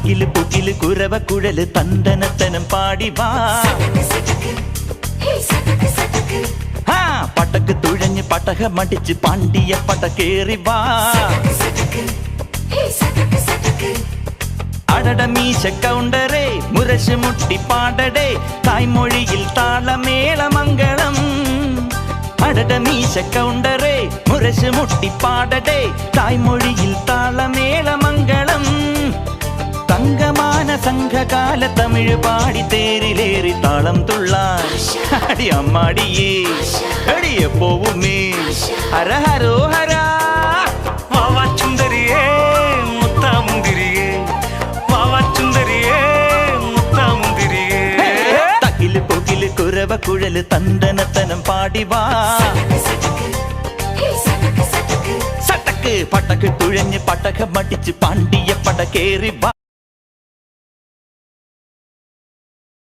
തകില് പുകില് കുരവ കുഴല് തന്തനത്തനം പാടി വാ. പടക്ക് തുഴഞ്ഞ് പടകമടിച്ച് പാണ്ടിയ പടകേറി വാ. അടട മീശ കൗണ്ടറേ മുരശ് മുട്ടി പാടടേ തായ്മൊഴിയിൽ താളമേളമംഗളം. അടട മീശ കൗണ്ടറേ മുരശ് മുട്ടി പാടടേ തായ്മൊഴിയിൽ താളമേളമംഗളം. തങ്കമാന സംഘകാല തമിഴ് പാടി തേരിലേറി താളം തുള്ളാൻ അടി അമ്മാടിയേ അടിയെ പോവുമേ ഹര ഹരോ ഹരാ. വാവാച്ചുന്തരിയേ മുത്താമുന്തിരിയേ വാവാച്ചുന്തരിയേ മുത്താമുന്തിരിയേ. തകില് പുകില് കുരവ കുഴല് തന്തനത്തനം പാടി വാ. സട്ടക്ക് പടക്ക് തുഴഞ്ഞ് പടകമടിച്ച് പാണ്ടിയ പടകേറി വാ.